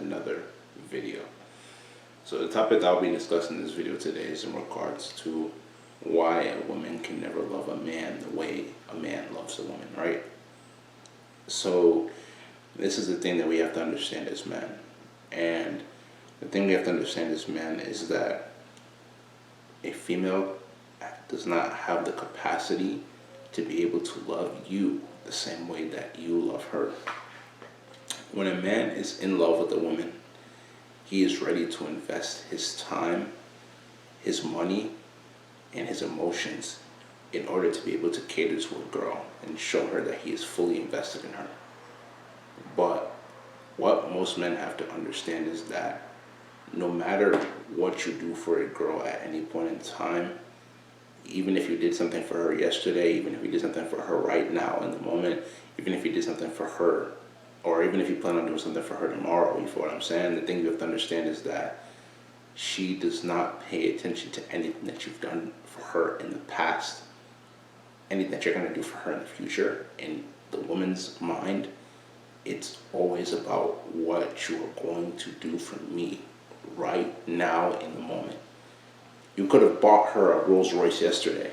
another video. So the topic I'll be discussing in this video today is in regards to why a woman can never love a man the way a man loves a woman, right? So this is the thing that we have to understand as men. And the thing we have to understand as men is that a female does not have the capacity to be able to love you the same way that you love her. When a man is in love with a woman, he is ready to invest his time, his money, and his emotions in order to be able to cater to a girl and show her that he is fully invested in her. But what most men have to understand is that no matter what you do for a girl at any point in time, even if you did something for her yesterday, even if you did something for her right now in the moment, even if you did something for her, or even if you plan on doing something for her tomorrow, you feel what I'm saying? The thing you have to understand is that she does not pay attention to anything that you've done for her in the past, anything that you're going to do for her in the future. In the woman's mind, it's always about what you are going to do for me right now in the moment. You could have bought her a Rolls Royce yesterday.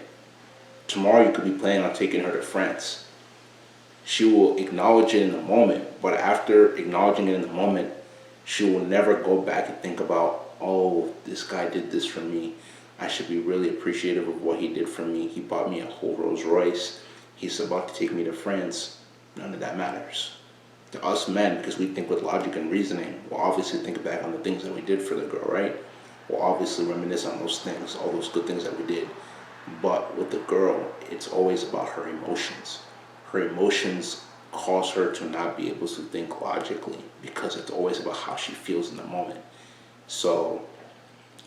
Tomorrow you could be planning on taking her to France. She will acknowledge it in the moment, but after acknowledging it in the moment, she will never go back and think about, oh, this guy did this for me. I should be really appreciative of what he did for me. He bought me a whole Rolls Royce. He's about to take me to France. None of that matters. To us men, because we think with logic and reasoning, we'll obviously think back on the things that we did for the girl, right? We'll obviously reminisce on those things, all those good things that we did. But with the girl, it's always about her emotions. Her emotions cause her to not be able to think logically because it's always about how she feels in the moment. So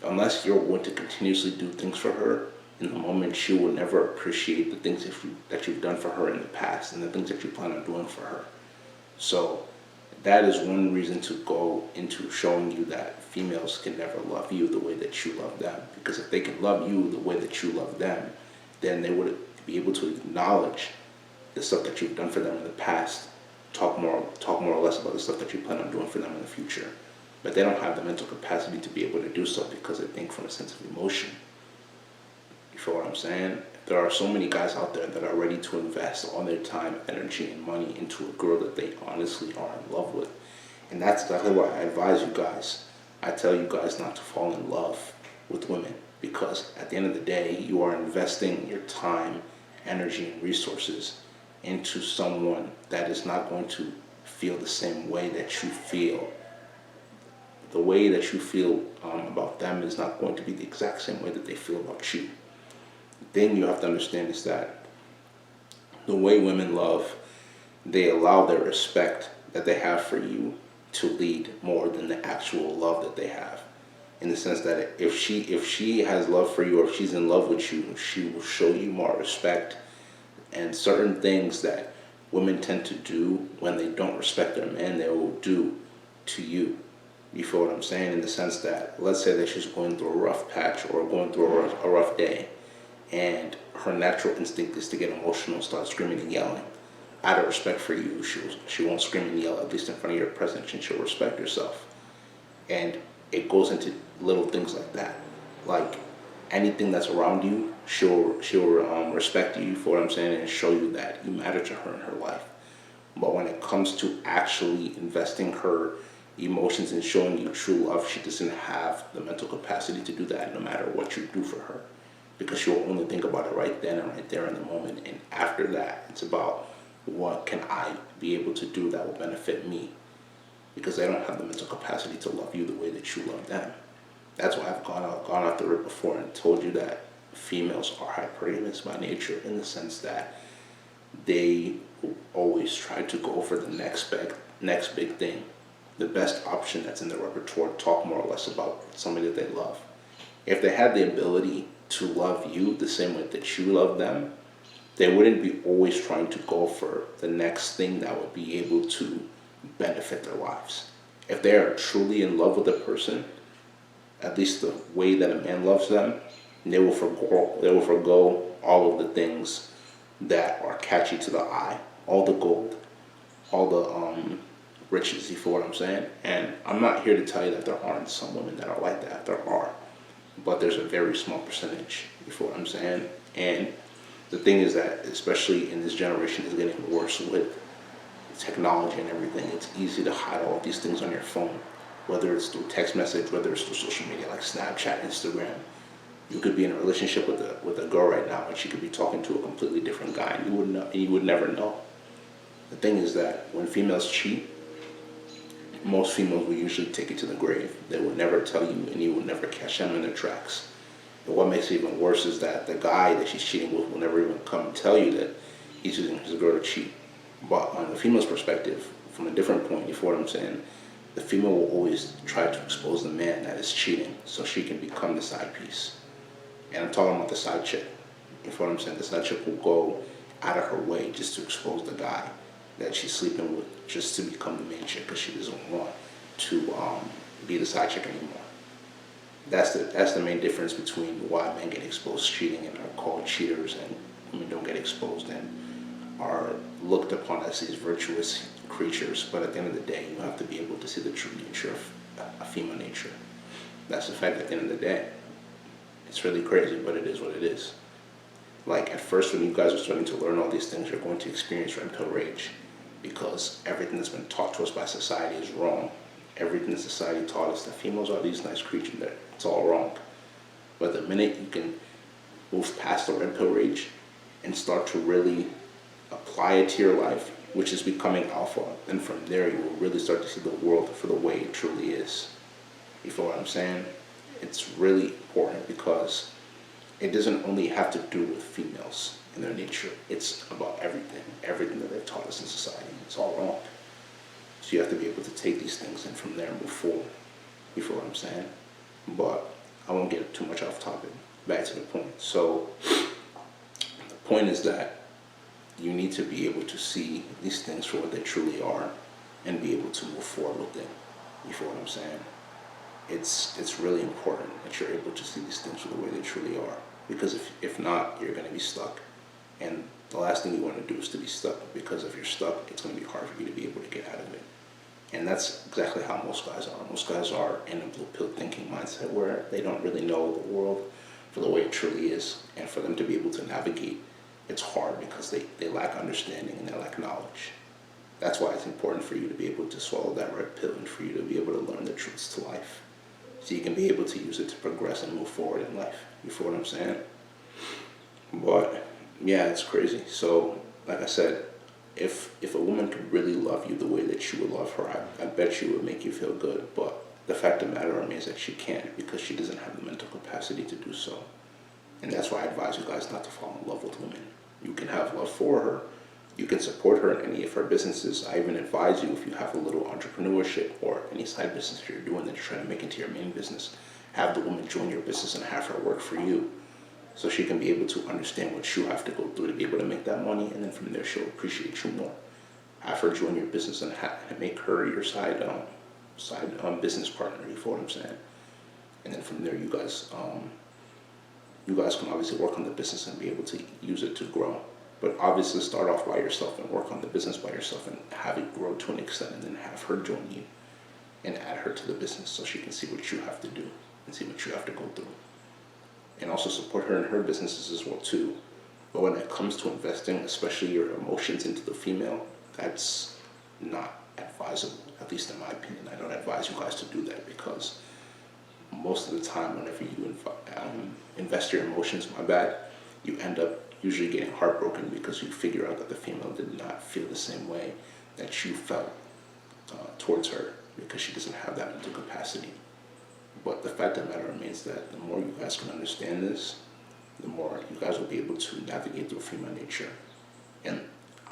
unless you're willing to continuously do things for her in the moment, she will never appreciate the things that you've done for her in the past and the things that you plan on doing for her. So that is one reason to go into showing you that females can never love you the way that you love them. Because if they can love you the way that you love them, then they would be able to acknowledge the stuff that you've done for them in the past, talk more or less about the stuff that you plan on doing for them in the future. But they don't have the mental capacity to be able to do so because they think from a sense of emotion. You feel what I'm saying? There are so many guys out there that are ready to invest all their time, energy, and money into a girl that they honestly are in love with. And that's exactly why I advise you guys. I tell you guys not to fall in love with women because at the end of the day, you are investing your time, energy, and resources into someone that is not going to feel the same way that you feel. The way that you feel about them is not going to be the exact same way that they feel about you. The thing you have to understand is that the way women love, they allow their respect that they have for you to lead more than the actual love that they have. In the sense that if she has love for you or if she's in love with you, she will show you more respect. And certain things that women tend to do when they don't respect their man, they will do to you. You feel what I'm saying? In the sense that, let's say that she's going through a rough patch or going through a rough day, and her natural instinct is to get emotional and start screaming and yelling. Out of respect for you, she won't scream and yell, at least in front of your presence, and she'll respect herself. And it goes into little things like that. Like anything that's around you, she'll respect you for what I'm saying and show you that you matter to her in her life. But when it comes to actually investing her emotions and showing you true love, she doesn't have the mental capacity to do that no matter what you do for her. Because she'll only think about it right then and right there in the moment. And after that, it's about what can I be able to do that will benefit me? Because they don't have the mental capacity to love you the way that you love them. That's why I've gone off the rip before and told you that females are hypergamous by nature in the sense that they always try to go for the next big thing, the best option that's in their repertoire, talk more or less about somebody that they love. If they had the ability to love you the same way that you love them, they wouldn't be always trying to go for the next thing that would be able to benefit their lives. If they are truly in love with a person, at least the way that a man loves them, they will forgo all of the things that are catchy to the eye, all the gold, all the riches. You feel what I'm saying? And I'm not here to tell you that there aren't some women that are like that. There are, but there's a very small percentage. You feel what I'm saying? And the thing is that, especially in this generation, is getting worse with technology and everything. It's easy to hide all of these things on your phone, whether it's through text message, whether it's through social media like Snapchat, Instagram. You could be in a relationship with a girl right now, and she could be talking to a completely different guy, and you would never know. The thing is that when females cheat, most females will usually take it to the grave. They will never tell you, and you will never catch them in their tracks. And what makes it even worse is that the guy that she's cheating with will never even come and tell you that he's using his girl to cheat. But on the female's perspective, from a different point, you feel what I'm saying? The female will always try to expose the man that is cheating so she can become the side piece. And I'm talking about the side chick. You feel what I'm saying? The side chick will go out of her way just to expose the guy that she's sleeping with, just to become the main chick, because she doesn't want to be the side chick anymore. That's the main difference between why men get exposed cheating and are called cheaters, and women don't get exposed and are looked upon as these virtuous creatures. But at the end of the day, you have to be able to see the true nature of a female nature. That's the fact at the end of the day. It's really crazy, but it is what it is. Like, at first, when you guys are starting to learn all these things, you're going to experience red pill rage, because everything that's been taught to us by society is wrong. Everything that society taught us that females are these nice creatures, that it's all wrong. But the minute you can move past the red pill rage and start to really apply it to your life, which is becoming alpha, then from there you will really start to see the world for the way it truly is. You feel what I'm saying? It's really important, because it doesn't only have to do with females and their nature. It's about everything that they've taught us in society. It's all wrong. So you have to be able to take these things and from there move forward. You feel what I'm saying? But I won't get too much off topic. Back to the point. So the point is that you need to be able to see these things for what they truly are and be able to move forward with them. You feel what I'm saying? It's really important that you're able to see these things for the way they truly are. Because if not, you're going to be stuck. And the last thing you want to do is to be stuck, because if you're stuck, it's going to be hard for you to be able to get out of it. And that's exactly how most guys are. Most guys are in a blue pill thinking mindset where they don't really know the world for the way it truly is. And for them to be able to navigate, it's hard, because they lack understanding and they lack knowledge. That's why it's important for you to be able to swallow that red pill and for you to be able to learn the truths to life, so you can be able to use it to progress and move forward in life. You feel what I'm saying? But yeah, it's crazy. So like I said, if a woman could really love you the way that you would love her, I bet you it would make you feel good. But the fact of the matter remains that she can't, because she doesn't have the mental capacity to do so. And that's why I advise you guys not to fall in love with women. You can have love for her. You can support her in any of her businesses. I even advise you, if you have a little entrepreneurship or any side business you're doing that you're trying to make into your main business, have the woman join your business and have her work for you, so she can be able to understand what you have to go through to be able to make that money, and then from there she'll appreciate you more. Have her join your business and make her your side business partner. You feel what I'm saying? And then from there, you guys can obviously work on the business and be able to use it to grow. But obviously start off by yourself and work on the business by yourself and have it grow to an extent, and then have her join you and add her to the business so she can see what you have to do and see what you have to go through. And also support her in her businesses as well too. But when it comes to investing, especially your emotions into the female, that's not advisable, at least in my opinion. I don't advise you guys to do that, because most of the time whenever you invest your emotions, you end up usually getting heartbroken, because you figure out that the female did not feel the same way that you felt towards her, because she doesn't have that mental capacity. But the fact of the matter remains that the more you guys can understand this, the more you guys will be able to navigate through female nature. And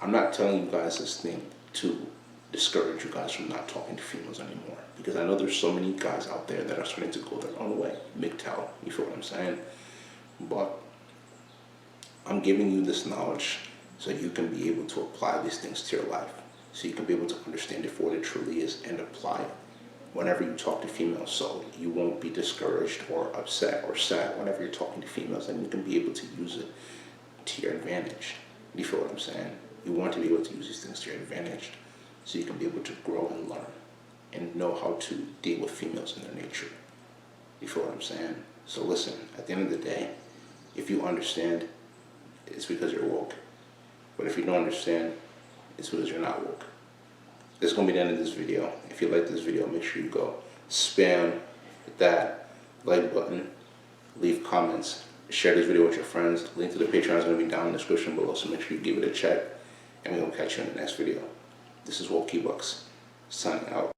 I'm not telling you guys this thing to discourage you guys from not talking to females anymore, because I know there's so many guys out there that are starting to go their own way. MGTOW, you feel what I'm saying? But I'm giving you this knowledge so you can be able to apply these things to your life, so you can be able to understand it for what it truly is and apply it whenever you talk to females, so you won't be discouraged or upset or sad whenever you're talking to females, and you can be able to use it to your advantage. You feel what I'm saying? You want to be able to use these things to your advantage, so you can be able to grow and learn and know how to deal with females in their nature. You feel what I'm saying? So listen, at the end of the day, if you understand, it's because you're woke. But if you don't understand, it's because you're not woke. This is going to be the end of this video. If you like this video, make sure you go spam that like button, leave comments, share this video with your friends. Link to the Patreon is going to be down in the description below, so make sure you give it a check. And we're going to catch you in the next video. This is Woke Bucks, signing out.